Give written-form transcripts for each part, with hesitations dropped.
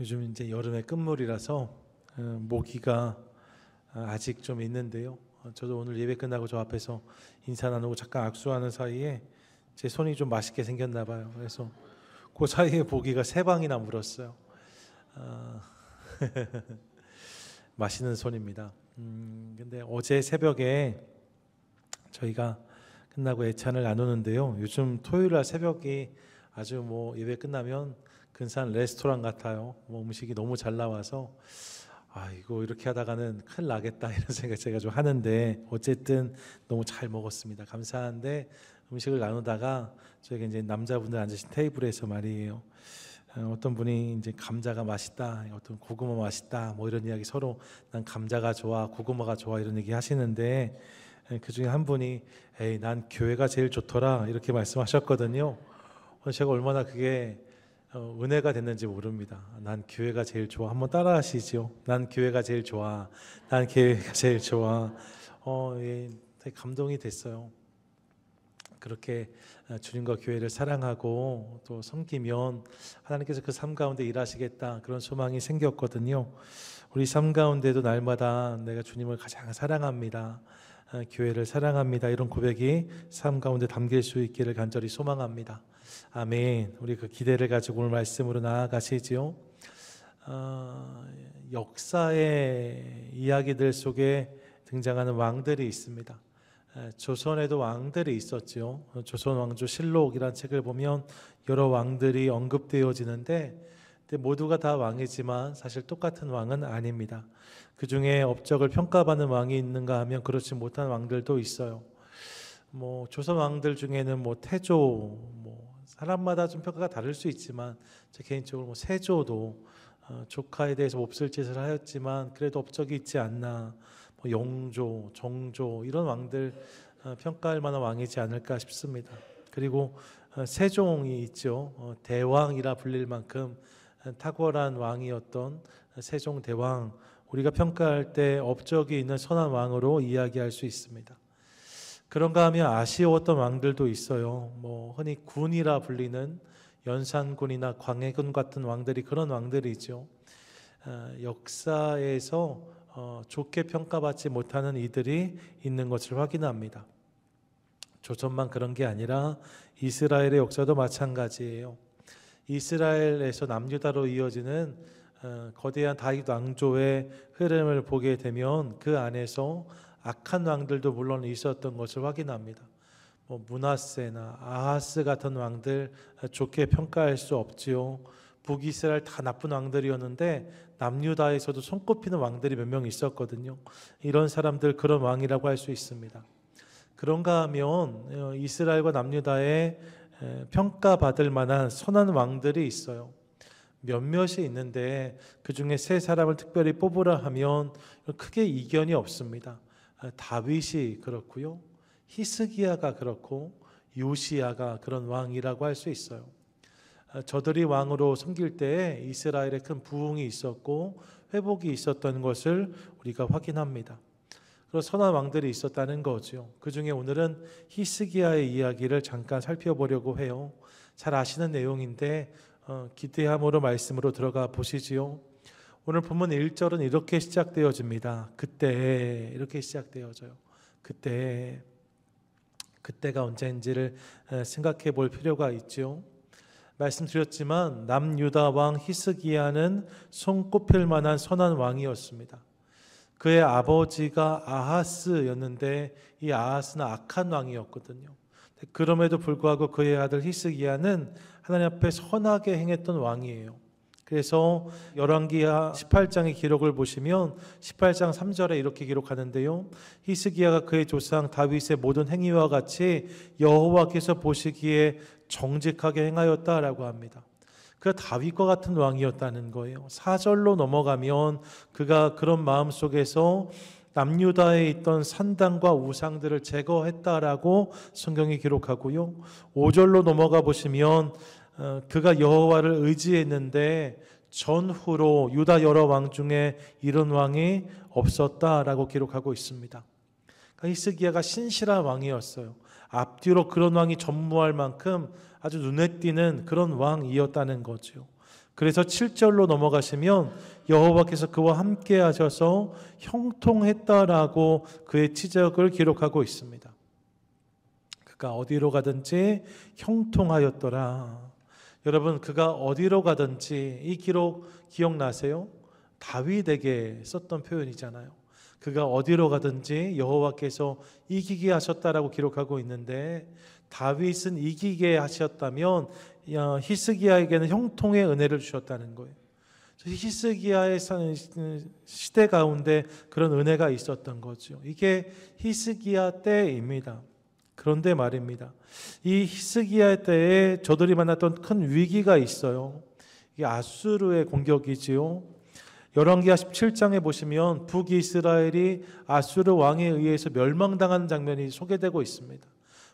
요즘 이제 여름의 끝물이라서 모기가 아직 좀 있는데요. 저도 오늘 예배 끝나고 저 앞에서 인사 나누고 잠깐 악수하는 사이에 제 손이 좀 맛있게 생겼나 봐요. 그래서 그 사이에 모기가 3방이나 물었어요. 맛있는 손입니다. 근데 어제 새벽에 저희가 끝나고 애찬을 나누는데요. 요즘 토요일날 새벽이 아주 예배 끝나면 근사한 레스토랑 같아요. 음식이 너무 잘 나와서 이거 이렇게 하다가는 큰일 나겠다 이런 생각 제가 좀 하는데 어쨌든 너무 잘 먹었습니다. 감사한데 음식을 나누다가 저희가 이제 남자분들 앉으신 테이블에서 말이에요. 어떤 분이 이제 감자가 맛있다, 어떤 고구마 맛있다, 이런 이야기 서로 난 감자가 좋아, 고구마가 좋아 이런 얘기 하시는데 그 중에 한 분이 난 교회가 제일 좋더라 이렇게 말씀하셨거든요. 제가 얼마나 그게 은혜가 됐는지 모릅니다. 난 교회가 제일 좋아. 한번 따라 하시죠. 난 교회가 제일 좋아. 난 교회가 제일 좋아. 되게 감동이 됐어요. 그렇게 주님과 교회를 사랑하고 또 섬기면 하나님께서 그 삶 가운데 일하시겠다 그런 소망이 생겼거든요. 우리 삶 가운데도 날마다 내가 주님을 가장 사랑합니다. 교회를 사랑합니다. 이런 고백이 삶 가운데 담길 수 있기를 간절히 소망합니다. 아멘. 우리 그 기대를 가지고 오늘 말씀으로 나아가시지요. 역사의 이야기들 속에 등장하는 왕들이 있습니다. 조선에도 왕들이 있었죠. 조선 왕조 실록이라는 책을 보면 여러 왕들이 언급되어지는데 모두가 다 왕이지만 사실 똑같은 왕은 아닙니다. 그 중에 업적을 평가받는 왕이 있는가 하면 그렇지 못한 왕들도 있어요. 조선 왕들 중에는 태조, 사람마다 좀 평가가 다를 수 있지만 제 개인적으로 세조도 조카에 대해서 몹쓸 짓을 하였지만 그래도 업적이 있지 않나. 영조, 정조 이런 왕들 평가할 만한 왕이지 않을까 싶습니다. 그리고 세종이 있죠. 대왕이라 불릴 만큼 탁월한 왕이었던 세종대왕, 우리가 평가할 때 업적이 있는 선한 왕으로 이야기할 수 있습니다. 그런가 하면 아쉬웠던 왕들도 있어요. 흔히 군이라 불리는 연산군이나 광해군 같은 왕들이 그런 왕들이죠. 역사에서 좋게 평가받지 못하는 이들이 있는 것을 확인합니다. 조선만 그런 게 아니라 이스라엘의 역사도 마찬가지예요. 이스라엘에서 남유다로 이어지는 거대한 다윗 왕조의 흐름을 보게 되면 그 안에서 악한 왕들도 물론 있었던 것을 확인합니다. 므낫세나 아하스 같은 왕들 좋게 평가할 수 없지요. 북이스라엘 다 나쁜 왕들이었는데 남유다에서도 손꼽히는 왕들이 몇 명 있었거든요. 이런 사람들 그런 왕이라고 할 수 있습니다. 그런가 하면 이스라엘과 남유다에 평가받을 만한 선한 왕들이 있어요. 몇몇이 있는데 그 중에 3사람을 특별히 뽑으라 하면 크게 이견이 없습니다. 다윗이 그렇고요, 히스기야가 그렇고 요시야가 그런 왕이라고 할 수 있어요. 저들이 왕으로 섬길 때에 이스라엘에 큰 부흥이 있었고 회복이 있었던 것을 우리가 확인합니다. 그런 선한 왕들이 있었다는 거죠. 그 중에 오늘은 히스기야의 이야기를 잠깐 살펴보려고 해요. 잘 아시는 내용인데 기대함으로 말씀으로 들어가 보시지요. 오늘 본문 1절은 이렇게 시작되어집니다. 그때 이렇게 시작되어져요. 그때가 언제인지를 생각해 볼 필요가 있죠. 말씀드렸지만 남유다 왕 히스기야는 손꼽힐 만한 선한 왕이었습니다. 그의 아버지가 아하스였는데 이 아하스는 악한 왕이었거든요. 그럼에도 불구하고 그의 아들 히스기야는 하나님 앞에 선하게 행했던 왕이에요. 그래서 열왕기하 18장의 기록을 보시면 18장 3절에 이렇게 기록하는데요. 히스기야가 그의 조상 다윗의 모든 행위와 같이 여호와께서 보시기에 정직하게 행하였다라고 합니다. 그가 다윗과 같은 왕이었다는 거예요. 4절로 넘어가면 그가 그런 마음 속에서 남유다에 있던 산당과 우상들을 제거했다라고 성경이 기록하고요. 5절로 넘어가 보시면 그가 여호와를 의지했는데 전후로 유다 여러 왕 중에 이런 왕이 없었다라고 기록하고 있습니다. 그러니까 히스기야가 신실한 왕이었어요. 앞뒤로 그런 왕이 전무할 만큼 아주 눈에 띄는 그런 왕이었다는 거죠. 그래서 7절로 넘어가시면 여호와께서 그와 함께 하셔서 형통했다라고 그의 치적을 기록하고 있습니다. 그가 어디로 가든지 형통하였더라. 여러분, 그가 어디로 가든지, 이 기록 기억나세요? 다윗에게 썼던 표현이잖아요. 그가 어디로 가든지 여호와께서 이기게 하셨다라고 기록하고 있는데, 다윗은 이기게 하셨다면 히스기야에게는 형통의 은혜를 주셨다는 거예요. 히스기야의 시대 가운데 그런 은혜가 있었던 거죠. 이게 히스기야 때입니다. 그런데 말입니다, 이 히스기야 때에 저들이 만났던 큰 위기가 있어요. 이게 아수르의 공격이지요. 열왕기하 17장에 보시면 북이스라엘이 아수르 왕에 의해서 멸망당하는 장면이 소개되고 있습니다.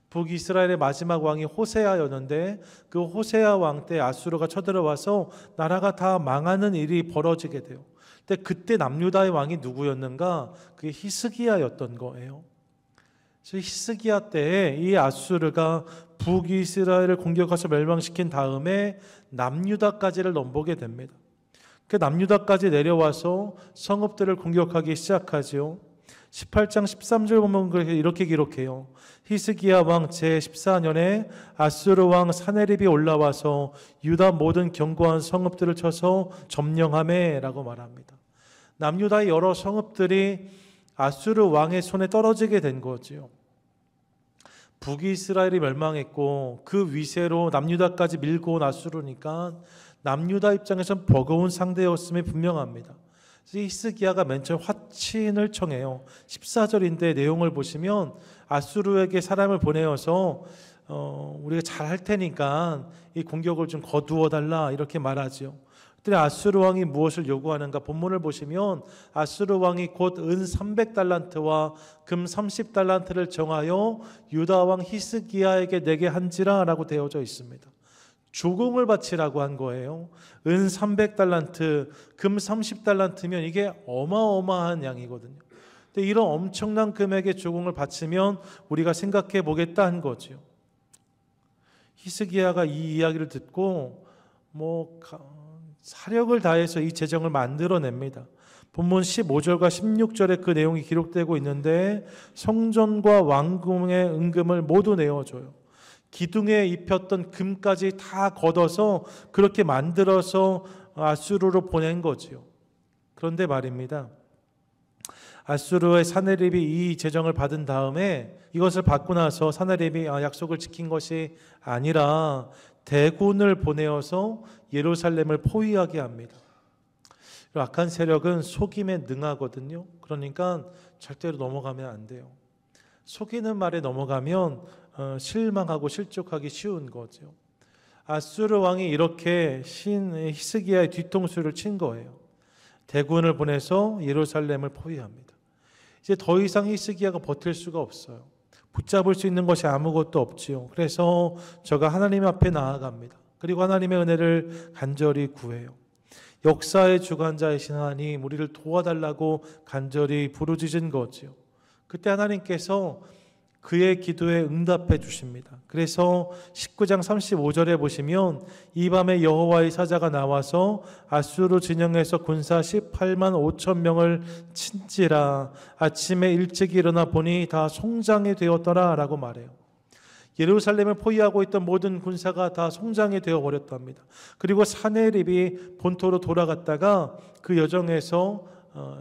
북이스라엘의 마지막 왕이 호세아였는데, 그 호세아 왕 때 아수르가 쳐들어와서 나라가 다 망하는 일이 벌어지게 돼요. 근데 그때 남유다의 왕이 누구였는가? 그게 히스기야였던 거예요. 히스기야 때에 이 아수르가 북이스라엘을 공격해서 멸망시킨 다음에 남유다까지를 넘보게 됩니다. 그 남유다까지 내려와서 성읍들을 공격하기 시작하죠. 18장 13절 보면 이렇게 기록해요. 히스기야 왕 제14년에 아수르 왕 사네립이 올라와서 유다 모든 견고한 성읍들을 쳐서 점령하매 라고 말합니다. 남유다의 여러 성읍들이 아수르 왕의 손에 떨어지게 된 거지요. 북이스라엘이 멸망했고 그 위세로 남유다까지 밀고 온 아수르니까 남유다 입장에서는 버거운 상대였음이 분명합니다. 히스기야가 맨 처음 화친을 청해요. 14절인데 내용을 보시면 아수르에게 사람을 보내어서 우리가 잘할 테니까 이 공격을 좀 거두어 달라 이렇게 말하죠. 그때 아수르 왕이 무엇을 요구하는가? 본문을 보시면 아수르 왕이 곧 은 300달란트와 금 30달란트를 정하여 유다 왕 히스기야에게 내게 한지라 라고 되어져 있습니다. 조공을 바치라고 한 거예요. 은 300달란트, 금 30달란트면 이게 어마어마한 양이거든요. 근데 이런 엄청난 금액의 조공을 바치면 우리가 생각해 보겠다 한 거죠. 히스기야가 이 이야기를 듣고 사력을 다해서 이 재정을 만들어냅니다. 본문 15절과 16절에 그 내용이 기록되고 있는데, 성전과 왕궁의 은금을 모두 내어줘요. 기둥에 입혔던 금까지 다 걷어서 그렇게 만들어서 아수르로 보낸 거지요. 그런데 말입니다, 아수르의 사네립이 이 재정을 받은 다음에 이것을 받고 나서 사네립이 약속을 지킨 것이 아니라 대군을 보내어서 예루살렘을 포위하게 합니다. 악한 세력은 속임에 능하거든요. 그러니까 절대로 넘어가면 안 돼요. 속이는 말에 넘어가면 실망하고 실족하기 쉬운 거죠. 아수르 왕이 이렇게 히스기야의 뒤통수를 친 거예요. 대군을 보내서 예루살렘을 포위합니다. 이제 더 이상 히스기야가 버틸 수가 없어요. 붙잡을 수 있는 것이 아무것도 없지요. 그래서 저가 하나님 앞에 나아갑니다. 그리고 하나님의 은혜를 간절히 구해요. 역사의 주관자이신 하나님, 우리를 도와달라고 간절히 부르짖은 거지요. 그때 하나님께서 그의 기도에 응답해 주십니다. 그래서 19장 35절에 보시면 이 밤에 여호와의 사자가 나와서 아수르 진영에서 군사 18만 5천 명을 친지라. 아침에 일찍 일어나 보니 다 송장이 되었더라 라고 말해요. 예루살렘을 포위하고 있던 모든 군사가 다 송장이 되어버렸답니다. 그리고 사네립이 본토로 돌아갔다가 그 여정에서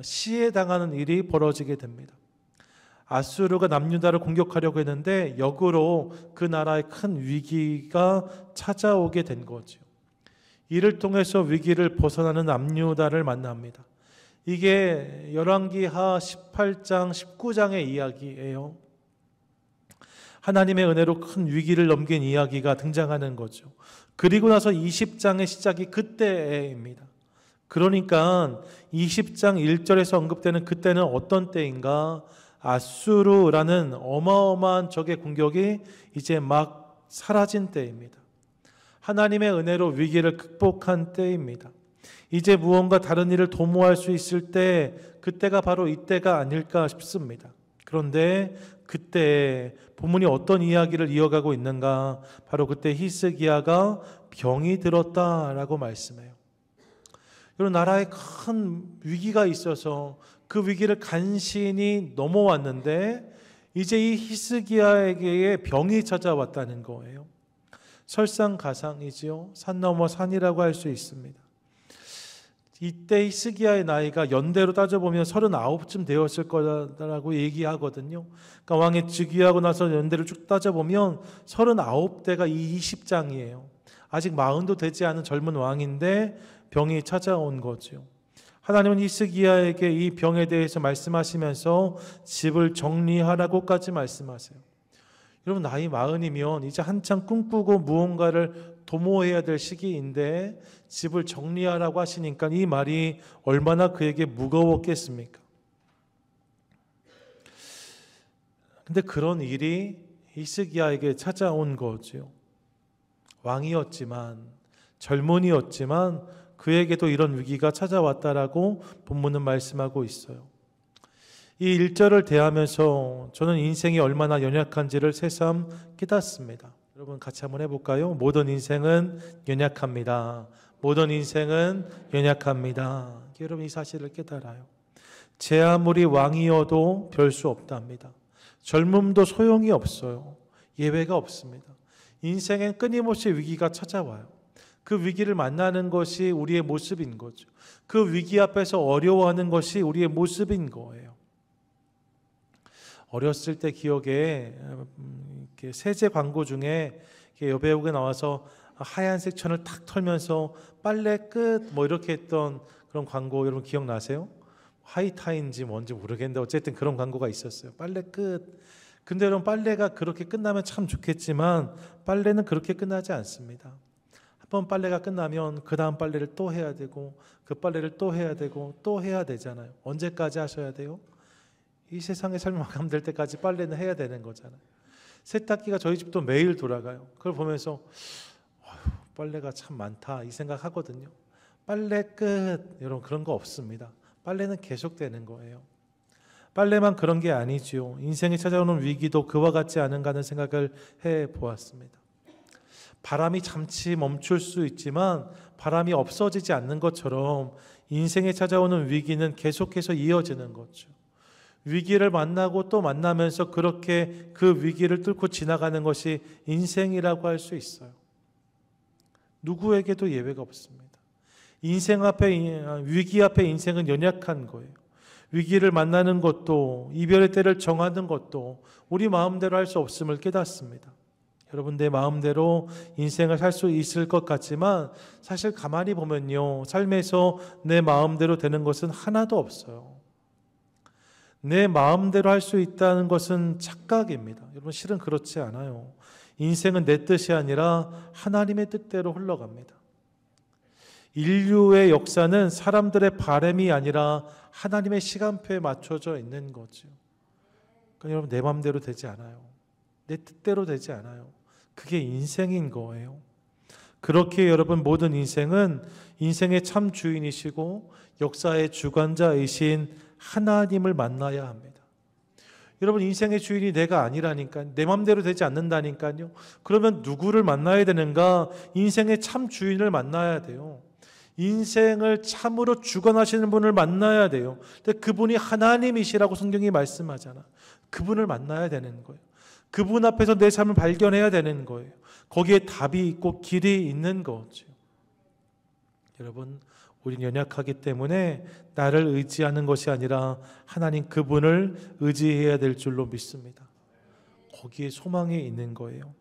시해당하는 일이 벌어지게 됩니다. 아수르가 남유다를 공격하려고 했는데 역으로 그 나라에 큰 위기가 찾아오게 된 거죠. 이를 통해서 위기를 벗어나는 남유다를 만납니다. 이게 열왕기하 18장 19장의 이야기예요. 하나님의 은혜로 큰 위기를 넘긴 이야기가 등장하는 거죠. 그리고 나서 20장의 시작이 그때입니다. 그러니까 20장 1절에서 언급되는 그때는 어떤 때인가? 아수르라는 어마어마한 적의 공격이 이제 막 사라진 때입니다. 하나님의 은혜로 위기를 극복한 때입니다. 이제 무언가 다른 일을 도모할 수 있을 때, 그때가 바로 이때가 아닐까 싶습니다. 그런데 그때 본문이 어떤 이야기를 이어가고 있는가? 바로 그때 히스기야가 병이 들었다라고 말씀해요. 여러분, 나라에 큰 위기가 있어서 그 위기를 간신히 넘어왔는데 이제 이 히스기야에게 병이 찾아왔다는 거예요. 설상가상이지요. 산 넘어 산이라고 할 수 있습니다. 이때 히스기야의 나이가 연대로 따져보면 39쯤 되었을 거라고 얘기하거든요. 그러니까 왕이 즉위하고 나서 연대를 쭉 따져보면 39대가 이 20장이에요. 아직 40도 되지 않은 젊은 왕인데 병이 찾아온 거죠. 하나님은 히스기야에게 이 병에 대해서 말씀하시면서 집을 정리하라고까지 말씀하세요. 여러분, 나이 40이면 이제 한창 꿈꾸고 무언가를 도모해야 될 시기인데 집을 정리하라고 하시니까 이 말이 얼마나 그에게 무거웠겠습니까? 근데 그런 일이 히스기야에게 찾아온 거죠. 왕이었지만, 젊은이였지만 그에게도 이런 위기가 찾아왔다라고 본문은 말씀하고 있어요. 이 1절을 대하면서 저는 인생이 얼마나 연약한지를 새삼 깨닫습니다. 여러분, 같이 한번 해볼까요? 모든 인생은 연약합니다. 모든 인생은 연약합니다. 여러분, 이 사실을 깨달아요. 제 아무리 왕이어도 별 수 없답니다. 젊음도 소용이 없어요. 예외가 없습니다. 인생엔 끊임없이 위기가 찾아와요. 그 위기를 만나는 것이 우리의 모습인 거죠. 그 위기 앞에서 어려워하는 것이 우리의 모습인 거예요. 어렸을 때 기억에 세제 광고 중에 여배우가 나와서 하얀색 천을 탁 털면서 빨래 끝 뭐 이렇게 했던 그런 광고 여러분 기억나세요? 하이타인지 뭔지 모르겠는데 어쨌든 그런 광고가 있었어요. 빨래 끝. 근데 여러분, 빨래가 그렇게 끝나면 참 좋겠지만 빨래는 그렇게 끝나지 않습니다. 한번 빨래가 끝나면 그 다음 빨래를 또 해야 되고 그 빨래를 또 해야 되고 또 해야 되잖아요. 언제까지 하셔야 돼요? 이 세상의 삶이 마감될 때까지 빨래는 해야 되는 거잖아요. 세탁기가 저희 집도 매일 돌아가요. 그걸 보면서 빨래가 참 많다 이 생각하거든요. 빨래 끝. 여러분, 그런 거 없습니다. 빨래는 계속되는 거예요. 빨래만 그런 게 아니지요. 인생에 찾아오는 위기도 그와 같지 않은가 하는 생각을 해보았습니다. 바람이 잠시 멈출 수 있지만 바람이 없어지지 않는 것처럼 인생에 찾아오는 위기는 계속해서 이어지는 거죠. 위기를 만나고 또 만나면서 그렇게 그 위기를 뚫고 지나가는 것이 인생이라고 할 수 있어요. 누구에게도 예외가 없습니다. 위기 앞에 인생은 연약한 거예요. 위기를 만나는 것도, 이별의 때를 정하는 것도 우리 마음대로 할 수 없음을 깨닫습니다. 여러분, 내 마음대로 인생을 살 수 있을 것 같지만 사실 가만히 보면요, 삶에서 내 마음대로 되는 것은 하나도 없어요. 내 마음대로 할 수 있다는 것은 착각입니다. 여러분, 실은 그렇지 않아요. 인생은 내 뜻이 아니라 하나님의 뜻대로 흘러갑니다. 인류의 역사는 사람들의 바람이 아니라 하나님의 시간표에 맞춰져 있는 거죠. 그러니까 여러분, 내 마음대로 되지 않아요. 내 뜻대로 되지 않아요. 그게 인생인 거예요. 그렇게 여러분, 모든 인생은 인생의 참 주인이시고 역사의 주관자이신 하나님을 만나야 합니다. 여러분, 인생의 주인이 내가 아니라니까요. 내 마음대로 되지 않는다니까요. 그러면 누구를 만나야 되는가? 인생의 참 주인을 만나야 돼요. 인생을 참으로 주관하시는 분을 만나야 돼요. 근데 그분이 하나님이시라고 성경이 말씀하잖아. 그분을 만나야 되는 거예요. 그분 앞에서 내 삶을 발견해야 되는 거예요. 거기에 답이 있고 길이 있는 거죠. 여러분, 우린 연약하기 때문에 나를 의지하는 것이 아니라 하나님 그분을 의지해야 될 줄로 믿습니다. 거기에 소망이 있는 거예요.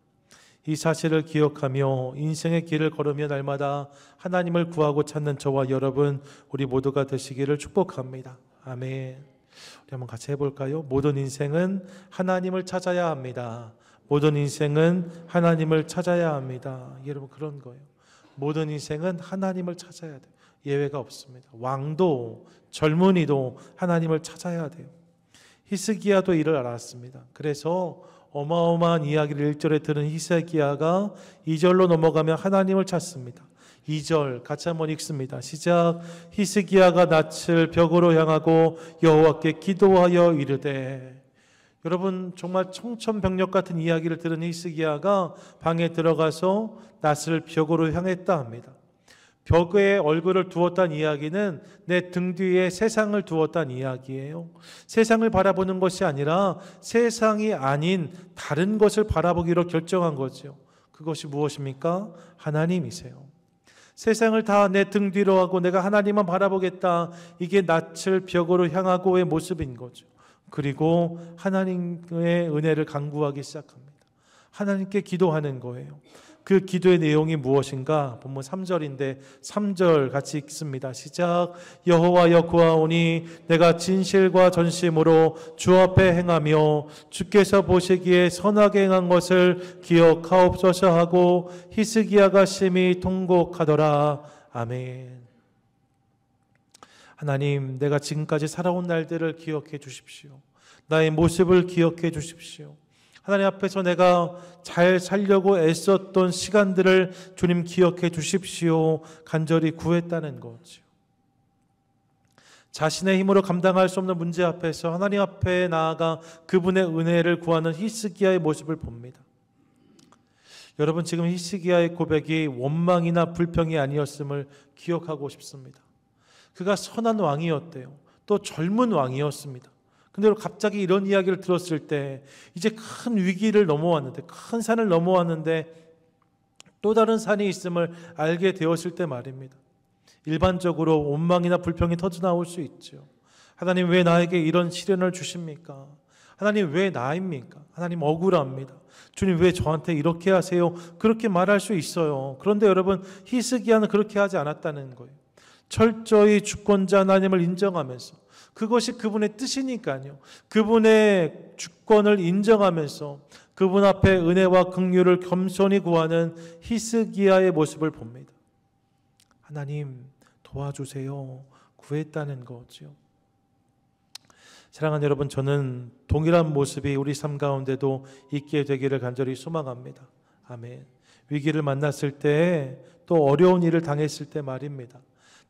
이 사실을 기억하며 인생의 길을 걸으며 날마다 하나님을 구하고 찾는 저와 여러분, 우리 모두가 되시기를 축복합니다. 아멘. 우리 한번 같이 해볼까요? 모든 인생은 하나님을 찾아야 합니다. 모든 인생은 하나님을 찾아야 합니다. 여러분, 그런 거예요. 모든 인생은 하나님을 찾아야 돼요. 예외가 없습니다. 왕도 젊은이도 하나님을 찾아야 돼요. 히스기야도 이를 알았습니다. 그래서 어마어마한 이야기를 1절에 들은 히스기야가 2절로 넘어가면 하나님을 찾습니다. 2절 같이 한번 읽습니다. 시작. 히스기야가 낯을 벽으로 향하고 여호와께 기도하여 이르되. 여러분, 정말 청천벽력 같은 이야기를 들은 히스기야가 방에 들어가서 낯을 벽으로 향했다 합니다. 벽에 얼굴을 두었다는 이야기는 내 등 뒤에 세상을 두었다는 이야기예요. 세상을 바라보는 것이 아니라 세상이 아닌 다른 것을 바라보기로 결정한 거죠. 그것이 무엇입니까? 하나님이세요. 세상을 다 내 등 뒤로 하고 내가 하나님만 바라보겠다. 이게 낯을 벽으로 향하고의 모습인 거죠. 그리고 하나님의 은혜를 간구하기 시작합니다. 하나님께 기도하는 거예요. 그 기도의 내용이 무엇인가? 본문 3절인데 3절 같이 읽습니다. 시작. 여호와여 구하오니 내가 진실과 전심으로 주 앞에 행하며 주께서 보시기에 선하게 행한 것을 기억하옵소서 하고 히스기야가 심히 통곡하더라. 아멘. 하나님, 내가 지금까지 살아온 날들을 기억해 주십시오. 나의 모습을 기억해 주십시오. 하나님 앞에서 내가 잘 살려고 애썼던 시간들을 주님 기억해 주십시오. 간절히 구했다는 거죠. 자신의 힘으로 감당할 수 없는 문제 앞에서 하나님 앞에 나아가 그분의 은혜를 구하는 히스기야의 모습을 봅니다. 여러분, 지금 히스기야의 고백이 원망이나 불평이 아니었음을 기억하고 싶습니다. 그가 선한 왕이었대요. 또 젊은 왕이었습니다. 근데 갑자기 이런 이야기를 들었을 때 이제 큰 위기를 넘어왔는데, 큰 산을 넘어왔는데 또 다른 산이 있음을 알게 되었을 때 말입니다. 일반적으로 원망이나 불평이 터져나올 수 있죠. 하나님, 왜 나에게 이런 시련을 주십니까? 하나님, 왜 나입니까? 하나님, 억울합니다. 주님, 왜 저한테 이렇게 하세요? 그렇게 말할 수 있어요. 그런데 여러분, 히스기야는 그렇게 하지 않았다는 거예요. 철저히 주권자 하나님을 인정하면서, 그것이 그분의 뜻이니까요. 그분의 주권을 인정하면서 그분 앞에 은혜와 긍휼을 겸손히 구하는 히스기야의 모습을 봅니다. 하나님, 도와주세요. 구했다는 거죠. 사랑하는 여러분, 저는 동일한 모습이 우리 삶 가운데도 있게 되기를 간절히 소망합니다. 아멘. 위기를 만났을 때, 또 어려운 일을 당했을 때 말입니다.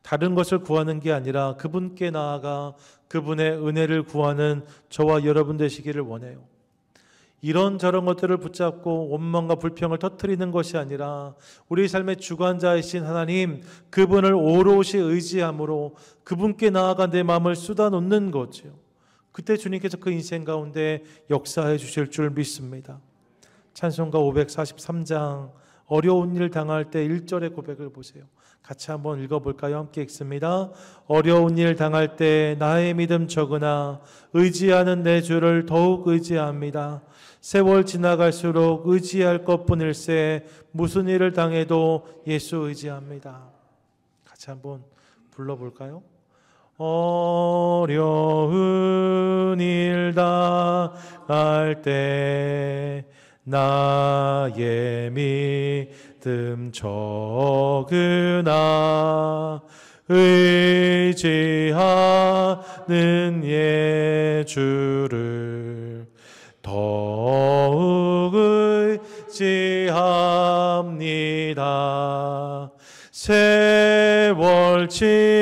다른 것을 구하는 게 아니라 그분께 나아가 그분의 은혜를 구하는 저와 여러분 되시기를 원해요. 이런저런 것들을 붙잡고 원망과 불평을 터뜨리는 것이 아니라 우리 삶의 주관자이신 하나님, 그분을 오롯이 의지함으로 그분께 나아가 내 마음을 쏟아놓는 거죠. 그때 주님께서 그 인생 가운데 역사해 주실 줄 믿습니다. 찬송가 543장 어려운 일 당할 때 1절의 고백을 보세요. 같이 한번 읽어볼까요? 함께 읽습니다. 어려운 일 당할 때 나의 믿음 적으나 의지하는 내 주를 더욱 의지합니다. 세월 지나갈수록 의지할 것뿐일세 무슨 일을 당해도 예수 의지합니다. 같이 한번 불러볼까요? 어려운 일 당할 때 나의 믿음 적으나 의지하는 예주를 더욱 의지합니다. 세월 지나갈수록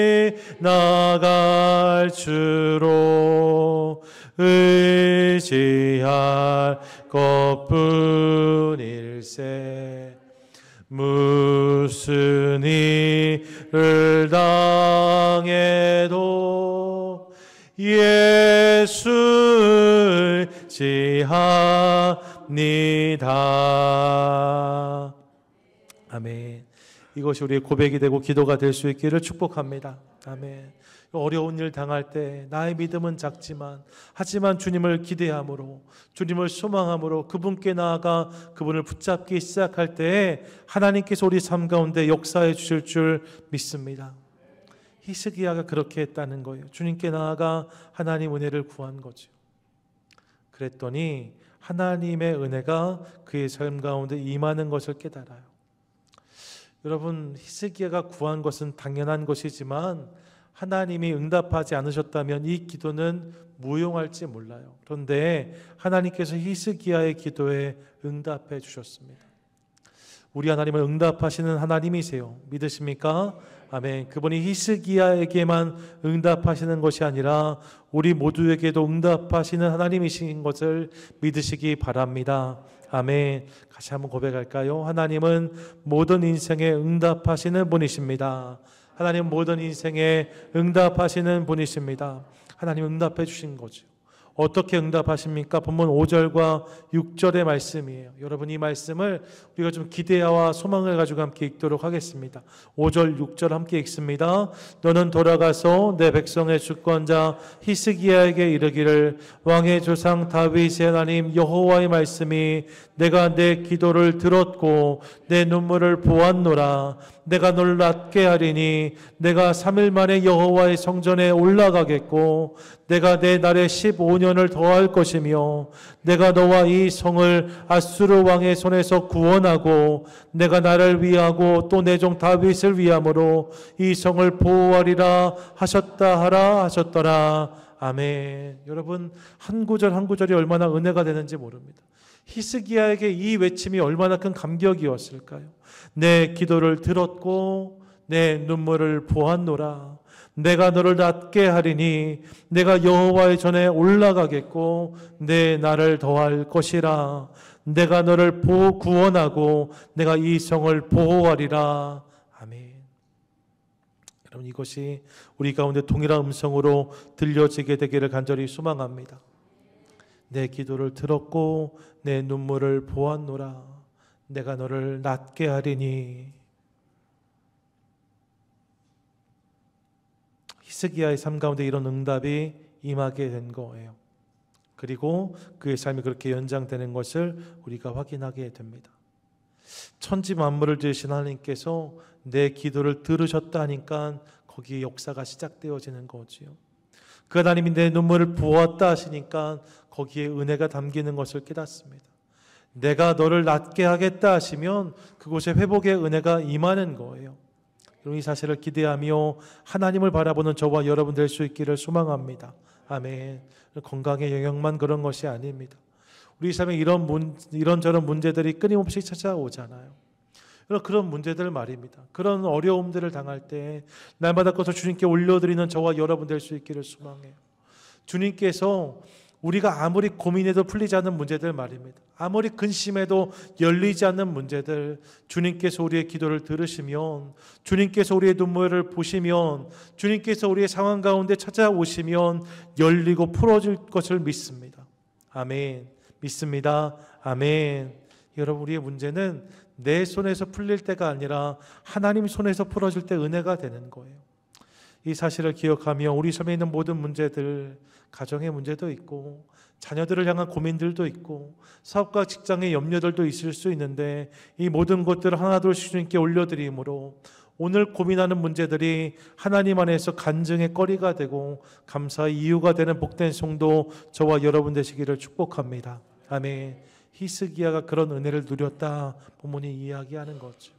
의지할 것뿐일세 무슨 일을 당해도 예수 의지합니다. 아멘. 이것이 우리의 고백이 되고 기도가 될 수 있기를 축복합니다. 아멘. 어려운 일 당할 때 나의 믿음은 작지만 하지만 주님을 기대함으로 주님을 소망함으로 그분께 나아가 그분을 붙잡기 시작할 때에 하나님께서 우리 삶 가운데 역사해 주실 줄 믿습니다. 히스기야가 그렇게 했다는 거예요. 주님께 나아가 하나님 은혜를 구한 거죠. 그랬더니 하나님의 은혜가 그의 삶 가운데 임하는 것을 깨달아요. 여러분, 히스기야가 구한 것은 당연한 것이지만 하나님이 응답하지 않으셨다면 이 기도는 무용할지 몰라요. 그런데 하나님께서 히스기야의 기도에 응답해 주셨습니다. 우리 하나님은 응답하시는 하나님이세요. 믿으십니까? 아멘. 그분이 히스기야에게만 응답하시는 것이 아니라 우리 모두에게도 응답하시는 하나님이신 것을 믿으시기 바랍니다. 아멘. 같이 한번 고백할까요? 하나님은 모든 인생에 응답하시는 분이십니다. 하나님 모든 인생에 응답하시는 분이십니다. 하나님 응답해 주신 거죠. 어떻게 응답하십니까? 본문 5절과 6절의 말씀이에요. 여러분 이 말씀을 우리가 좀 기대와 소망을 가지고 함께 읽도록 하겠습니다. 5절 6절 함께 읽습니다. 너는 돌아가서 내 백성의 주권자 히스기야에게 이르기를 왕의 조상 다윗의 하나님 여호와의 말씀이 내가 내 기도를 들었고 내 눈물을 보았노라. 내가 너를 낫게 하리니 내가 3일 만에 여호와의 성전에 올라가겠고 내가 내 날에 15년을 더할 것이며 내가 너와 이 성을 아수르 왕의 손에서 구원하고 내가 나를 위하고 또 내 종 다윗을 위함으로 이 성을 보호하리라 하셨다 하라 하셨더라. 아멘. 여러분 한 구절 한 구절이 얼마나 은혜가 되는지 모릅니다. 히스기야에게 이 외침이 얼마나 큰 감격이었을까요? 내 기도를 들었고 내 눈물을 보았노라. 내가 너를 낫게 하리니 내가 여호와의 전에 올라가겠고 내 나를 더할 것이라. 내가 너를 구원하고 내가 이 성을 보호하리라. 아멘. 여러분 이것이 우리 가운데 동일한 음성으로 들려지게 되기를 간절히 소망합니다. 내 기도를 들었고 내 눈물을 보았노라. 내가 너를 낫게 하리니. 히스기야의 삶 가운데 이런 응답이 임하게 된 거예요. 그리고 그의 삶이 그렇게 연장되는 것을 우리가 확인하게 됩니다. 천지 만물을 지으신 하나님께서 내 기도를 들으셨다니까 거기에 역사가 시작되어지는 거지요. 그 하나님이 내 눈물을 보았다 하시니까 거기에 은혜가 담기는 것을 깨닫습니다. 내가 너를 낫게 하겠다 하시면 그곳에 회복의 은혜가 임하는 거예요. 이 사실을 기대하며 하나님을 바라보는 저와 여러분 될 수 있기를 소망합니다. 아멘. 건강의 영역만 그런 것이 아닙니다. 우리 삶에 이런저런 문제들이 끊임없이 찾아오잖아요. 그런 문제들 말입니다. 그런 어려움들을 당할 때 날마다 꺼서 주님께 올려드리는 저와 여러분 될 수 있기를 소망해요. 주님께서 우리가 아무리 고민해도 풀리지 않는 문제들 말입니다. 아무리 근심해도 열리지 않는 문제들, 주님께서 우리의 기도를 들으시면, 주님께서 우리의 눈물을 보시면, 주님께서 우리의 상황 가운데 찾아오시면 열리고 풀어질 것을 믿습니다. 아멘. 믿습니다. 아멘. 여러분 우리의 문제는 내 손에서 풀릴 때가 아니라 하나님 손에서 풀어질 때 은혜가 되는 거예요. 이 사실을 기억하며 우리 삶에 있는 모든 문제들, 가정의 문제도 있고 자녀들을 향한 고민들도 있고 사업과 직장의 염려들도 있을 수 있는데 이 모든 것들을 하나둘씩 주님께 올려드림으로 오늘 고민하는 문제들이 하나님 안에서 간증의 거리가 되고 감사의 이유가 되는 복된 성도 저와 여러분 되시기를 축복합니다. 아멘. 히스기야가 그런 은혜를 누렸다 본문이 이야기하는 거죠.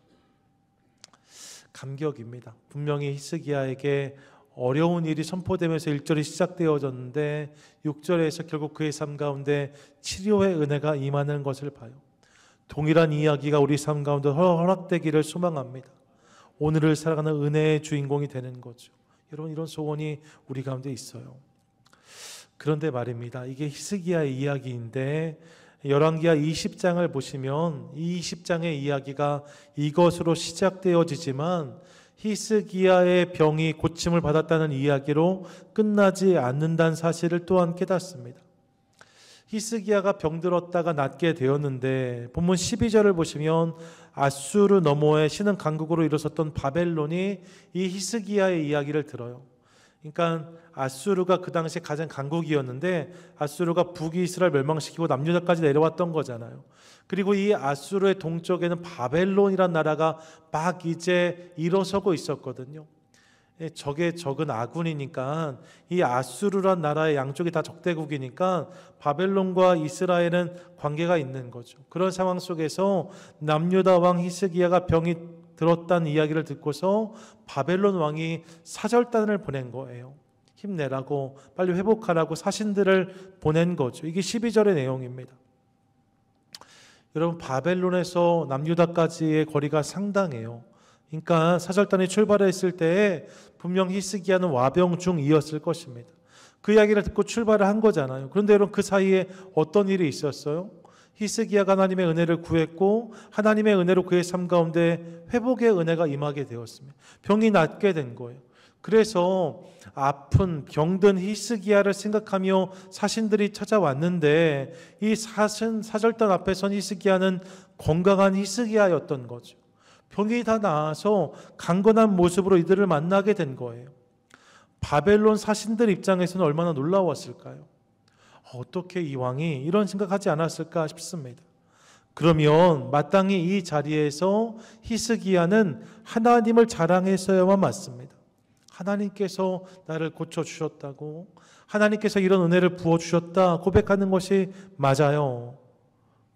감격입니다. 분명히 히스기야에게 어려운 일이 선포되면서 1절이 시작되어졌는데 6절에서 결국 그의 삶 가운데 치료의 은혜가 임하는 것을 봐요. 동일한 이야기가 우리 삶 가운데 허락되기를 소망합니다. 오늘을 살아가는 은혜의 주인공이 되는 거죠. 여러분 이런 소원이 우리 가운데 있어요. 그런데 말입니다. 이게 히스기야의 이야기인데 열왕기하 20장을 보시면 이 20장의 이야기가 이것으로 시작되어지지만 히스기야의 병이 고침을 받았다는 이야기로 끝나지 않는다는 사실을 또한 깨닫습니다. 히스기야가 병들었다가 낫게 되었는데 본문 12절을 보시면 아수르 너머에 신은 강국으로 일어섰던 바벨론이 이 히스기야의 이야기를 들어요. 그러니까 아수르가 그 당시에 가장 강국이었는데 아수르가 북이스라엘 멸망시키고 남유다까지 내려왔던 거잖아요. 그리고 이 아수르의 동쪽에는 바벨론이란 나라가 막 이제 일어서고 있었거든요. 적의 적은 아군이니까 이 아수르란 나라의 양쪽이 다 적대국이니까 바벨론과 이스라엘은 관계가 있는 거죠. 그런 상황 속에서 남유다 왕 히스기야가 병이 들었다는 이야기를 듣고서 바벨론 왕이 사절단을 보낸 거예요. 힘내라고, 빨리 회복하라고 사신들을 보낸 거죠. 이게 12절의 내용입니다. 여러분 바벨론에서 남유다까지의 거리가 상당해요. 그러니까 사절단이 출발했을 때에 분명 히스기야는 와병 중이었을 것입니다. 그 이야기를 듣고 출발을 한 거잖아요. 그런데 여러분 그 사이에 어떤 일이 있었어요? 히스기야가 하나님의 은혜를 구했고 하나님의 은혜로 그의 삶 가운데 회복의 은혜가 임하게 되었습니다. 병이 낫게 된 거예요. 그래서 아픈 병든 히스기야를 생각하며 사신들이 찾아왔는데 이 사절단 앞에 선 히스기야는 건강한 히스기야였던 거죠. 병이 다 나아서 강건한 모습으로 이들을 만나게 된 거예요. 바벨론 사신들 입장에서는 얼마나 놀라웠을까요? 어떻게 이 왕이 이런 생각하지 않았을까 싶습니다. 그러면 마땅히 이 자리에서 히스기야는 하나님을 자랑했어야만 맞습니다. 하나님께서 나를 고쳐주셨다고, 하나님께서 이런 은혜를 부어주셨다 고백하는 것이 맞아요.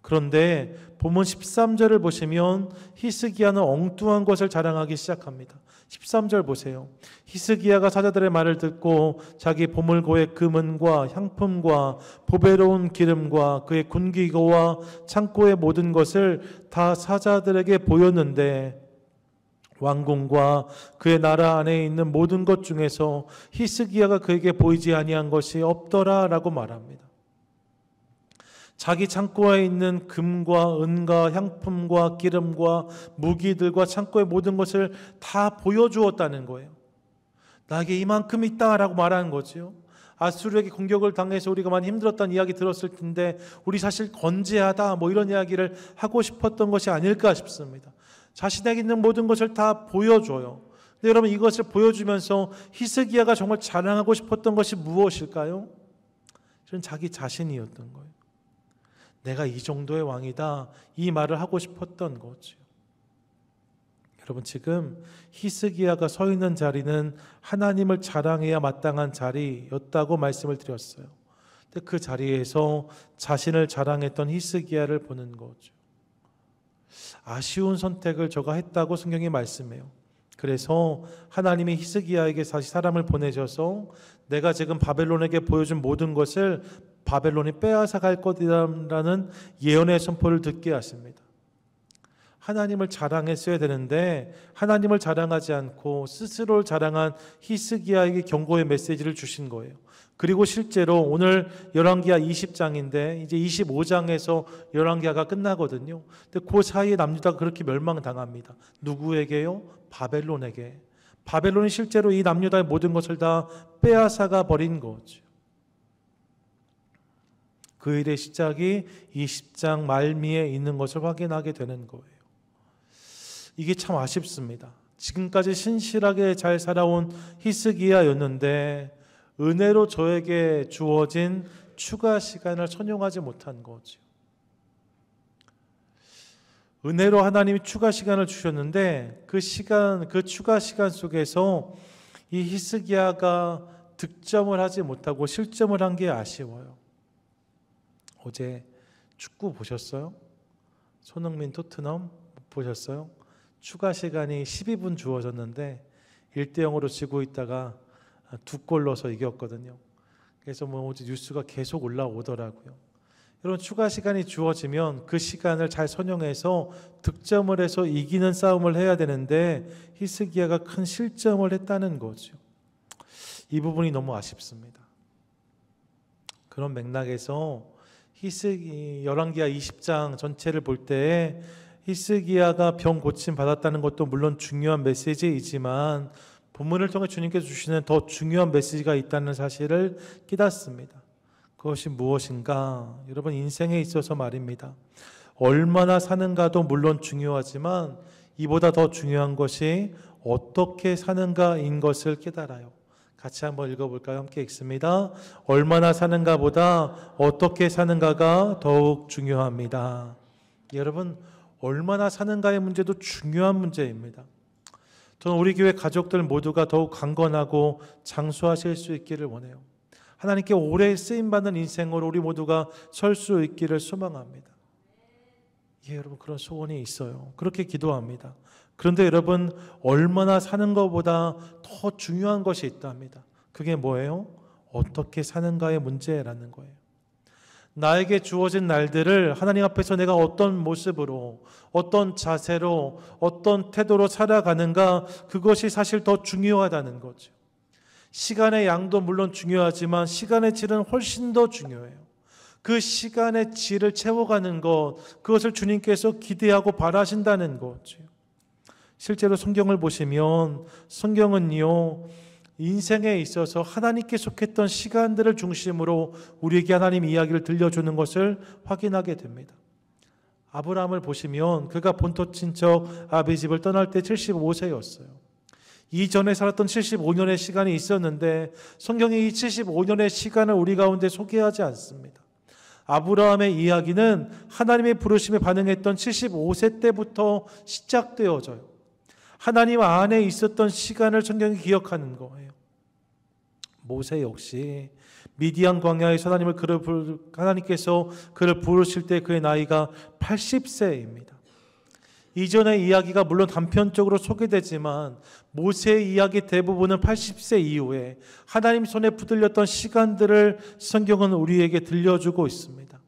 그런데 본문 13절을 보시면 히스기야는 엉뚱한 것을 자랑하기 시작합니다. 13절 보세요. 히스기야가 사자들의 말을 듣고 자기 보물고의 금은과 향품과 보배로운 기름과 그의 군기고와 창고의 모든 것을 다 사자들에게 보였는데 왕궁과 그의 나라 안에 있는 모든 것 중에서 히스기야가 그에게 보이지 아니한 것이 없더라라고 말합니다. 자기 창고에 있는 금과 은과 향품과 기름과 무기들과 창고의 모든 것을 다 보여주었다는 거예요. 나에게 이만큼 있다라고 말하는 거죠. 아수르에게 공격을 당해서 우리가 많이 힘들었다는 이야기 들었을 텐데 우리 사실 건재하다 뭐 이런 이야기를 하고 싶었던 것이 아닐까 싶습니다. 자신에게 있는 모든 것을 다 보여줘요. 근데 여러분 이것을 보여주면서 히스기야가 정말 자랑하고 싶었던 것이 무엇일까요? 저는 자기 자신이었던 거예요. 내가 이 정도의 왕이다 이 말을 하고 싶었던 거죠. 여러분 지금 히스기야가 서 있는 자리는 하나님을 자랑해야 마땅한 자리였다고 말씀을 드렸어요. 근데 그 자리에서 자신을 자랑했던 히스기야를 보는 거죠. 아쉬운 선택을 저가 했다고 성경이 말씀해요. 그래서 하나님이 히스기야에게 다시 사람을 보내셔서 내가 지금 바벨론에게 보여준 모든 것을 바벨론이 빼앗아 갈 것이라는 예언의 선포를 듣게 하십니다. 하나님을 자랑했어야 되는데 하나님을 자랑하지 않고 스스로를 자랑한 히스기야에게 경고의 메시지를 주신 거예요. 그리고 실제로 오늘 열왕기하 20장인데 이제 25장에서 열왕기하가 끝나거든요. 근데 그 사이에 남유다가 그렇게 멸망당합니다. 누구에게요? 바벨론에게. 바벨론이 실제로 이 남유다의 모든 것을 다 빼앗아가 버린 거죠. 그 일의 시작이 20장 말미에 있는 것을 확인하게 되는 거예요. 이게 참 아쉽습니다. 지금까지 신실하게 잘 살아온 히스기야였는데 은혜로 저에게 주어진 추가 시간을 선용하지 못한 거죠. 은혜로 하나님이 추가 시간을 주셨는데 그 추가 시간 속에서 이 히스기야가 득점을 하지 못하고 실점을 한 게 아쉬워요. 어제 축구 보셨어요? 손흥민 토트넘 보셨어요? 추가 시간이 12분 주어졌는데 1대0으로 지고 있다가 2골 넣어서 이겼거든요. 그래서 어제 뉴스가 계속 올라오더라고요. 여러분 추가 시간이 주어지면 그 시간을 잘 선용해서 득점을 해서 이기는 싸움을 해야 되는데 히스기야가 큰 실점을 했다는 거죠. 이 부분이 너무 아쉽습니다. 그런 맥락에서 열왕기하 20장 전체를 볼 때 히스기야가 병 고침 받았다는 것도 물론 중요한 메시지이지만 본문을 통해 주님께서 주시는 더 중요한 메시지가 있다는 사실을 깨닫습니다. 그것이 무엇인가? 여러분 인생에 있어서 말입니다. 얼마나 사는가도 물론 중요하지만 이보다 더 중요한 것이 어떻게 사는가인 것을 깨달아요. 같이 한번 읽어볼까요? 함께 읽습니다. 얼마나 사는가보다 어떻게 사는가가 더욱 중요합니다. 여러분 얼마나 사는가의 문제도 중요한 문제입니다. 저는 우리 교회 가족들 모두가 더욱 강건하고 장수하실 수 있기를 원해요. 하나님께 오래 쓰임받는 인생으로 우리 모두가 설 수 있기를 소망합니다. 예, 여러분 그런 소원이 있어요. 그렇게 기도합니다. 그런데 여러분 얼마나 사는 것보다 더 중요한 것이 있답니다. 그게 뭐예요? 어떻게 사는가의 문제라는 거예요. 나에게 주어진 날들을 하나님 앞에서 내가 어떤 모습으로, 어떤 자세로, 어떤 태도로 살아가는가, 그것이 사실 더 중요하다는 거죠. 시간의 양도 물론 중요하지만 시간의 질은 훨씬 더 중요해요. 그 시간의 질을 채워가는 것, 그것을 주님께서 기대하고 바라신다는 거죠. 실제로 성경을 보시면 성경은요, 인생에 있어서 하나님께 속했던 시간들을 중심으로 우리에게 하나님 이야기를 들려주는 것을 확인하게 됩니다. 아브라함을 보시면 그가 본토 친척 아비 집을 떠날 때 75세였어요. 이전에 살았던 75년의 시간이 있었는데 성경이 이 75년의 시간을 우리 가운데 소개하지 않습니다. 아브라함의 이야기는 하나님의 부르심에 반응했던 75세 때부터 시작되어져요. 하나님 안에 있었던 시간을 성경이 기억하는 거예요. 모세 역시 미디안 광야에서 하나님께서 그를 부르실 때 그의 나이가 80세입니다. 이전의 이야기가 물론 단편적으로 소개되지만 모세의 이야기 대부분은 80세 이후에 하나님 손에 붙들렸던 시간들을 성경은 우리에게 들려주고 있습니다.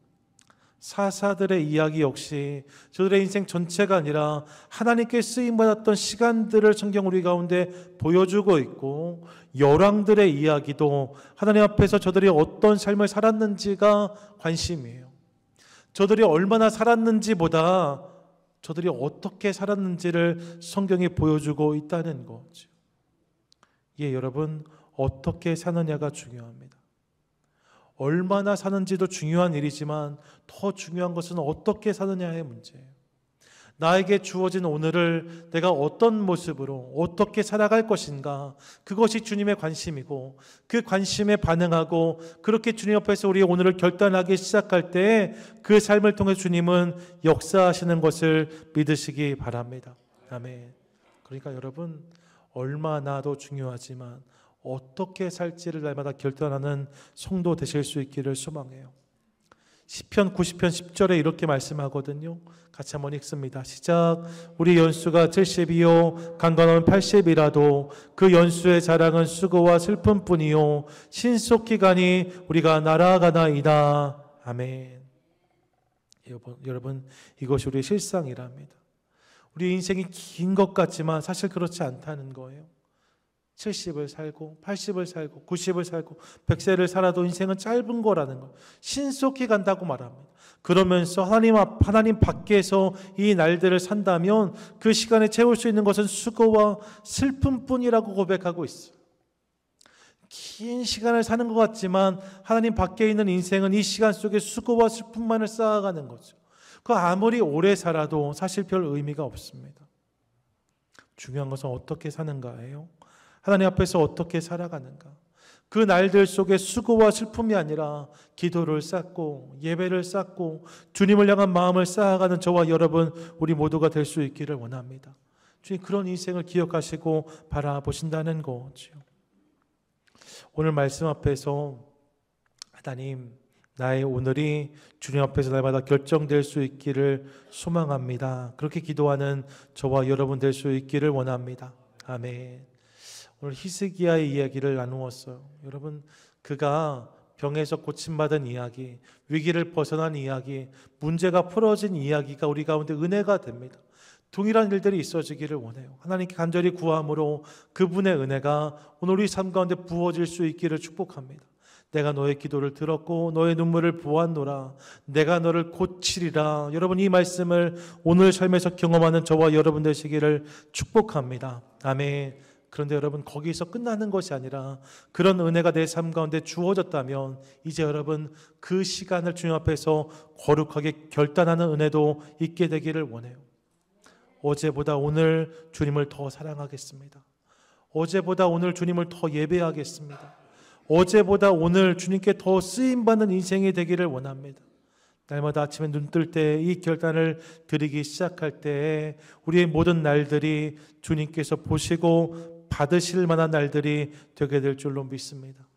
사사들의 이야기 역시 저들의 인생 전체가 아니라 하나님께 쓰임받았던 시간들을 성경 우리 가운데 보여주고 있고, 열왕들의 이야기도 하나님 앞에서 저들이 어떤 삶을 살았는지가 관심이에요. 저들이 얼마나 살았는지보다 저들이 어떻게 살았는지를 성경이 보여주고 있다는 거죠. 예, 여러분, 어떻게 사느냐가 중요합니다. 얼마나 사는지도 중요한 일이지만 더 중요한 것은 어떻게 사느냐의 문제예요. 나에게 주어진 오늘을 내가 어떤 모습으로 어떻게 살아갈 것인가, 그것이 주님의 관심이고, 그 관심에 반응하고 그렇게 주님 앞에서 우리의 오늘을 결단하기 시작할 때 그 삶을 통해 주님은 역사하시는 것을 믿으시기 바랍니다. 아멘. 그러니까 여러분, 얼마나도 중요하지만 어떻게 살지를 날마다 결단하는 성도 되실 수 있기를 소망해요. 시편 90편 10절에 이렇게 말씀하거든요. 같이 한번 읽습니다. 시작. 우리 연수가 70이요 강건함은 80이라도 그 연수의 자랑은 수고와 슬픔뿐이요 신속히 가니 우리가 날아가나이다. 아멘. 여러분, 이것이 우리의 실상이랍니다. 우리 인생이 긴 것 같지만 사실 그렇지 않다는 거예요. 70을 살고 80을 살고 90을 살고 100세를 살아도 인생은 짧은 거라는 거, 신속히 간다고 말합니다. 그러면서 하나님 밖에서 이 날들을 산다면 그 시간에 채울 수 있는 것은 수고와 슬픔뿐이라고 고백하고 있어요. 긴 시간을 사는 것 같지만 하나님 밖에 있는 인생은 이 시간 속에 수고와 슬픔만을 쌓아가는 거죠. 그 아무리 오래 살아도 사실 별 의미가 없습니다. 중요한 것은 어떻게 사는가예요. 하나님 앞에서 어떻게 살아가는가. 그 날들 속에 수고와 슬픔이 아니라 기도를 쌓고 예배를 쌓고 주님을 향한 마음을 쌓아가는 저와 여러분, 우리 모두가 될 수 있기를 원합니다. 주님, 그런 인생을 기억하시고 바라보신다는 거죠. 오늘 말씀 앞에서 하나님, 나의 오늘이 주님 앞에서 날마다 결정될 수 있기를 소망합니다. 그렇게 기도하는 저와 여러분 될 수 있기를 원합니다. 아멘. 오늘 히스기야의 이야기를 나누었어요. 여러분, 그가 병에서 고침받은 이야기, 위기를 벗어난 이야기, 문제가 풀어진 이야기가 우리 가운데 은혜가 됩니다. 동일한 일들이 있어지기를 원해요. 하나님께 간절히 구함으로 그분의 은혜가 오늘 우리 삶 가운데 부어질 수 있기를 축복합니다. 내가 너의 기도를 들었고 너의 눈물을 보았노라. 내가 너를 고치리라. 여러분, 이 말씀을 오늘 삶에서 경험하는 저와 여러분 되시기를 축복합니다. 아멘. 그런데 여러분, 거기서 끝나는 것이 아니라 그런 은혜가 내 삶 가운데 주어졌다면 이제 여러분 그 시간을 주님 앞에서 거룩하게 결단하는 은혜도 있게 되기를 원해요. 어제보다 오늘 주님을 더 사랑하겠습니다. 어제보다 오늘 주님을 더 예배하겠습니다. 어제보다 오늘 주님께 더 쓰임받는 인생이 되기를 원합니다. 날마다 아침에 눈 뜰 때 이 결단을 드리기 시작할 때 우리의 모든 날들이 주님께서 보시고 받으실 만한 날들이 되게 될 줄로 믿습니다.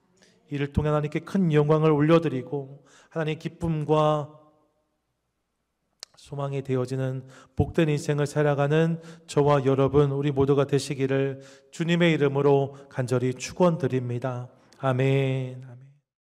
이를 통해 하나님께 큰 영광을 올려드리고 하나님의 기쁨과 소망이 되어지는 복된 인생을 살아가는 저와 여러분, 우리 모두가 되시기를 주님의 이름으로 간절히 축원드립니다. 아멘.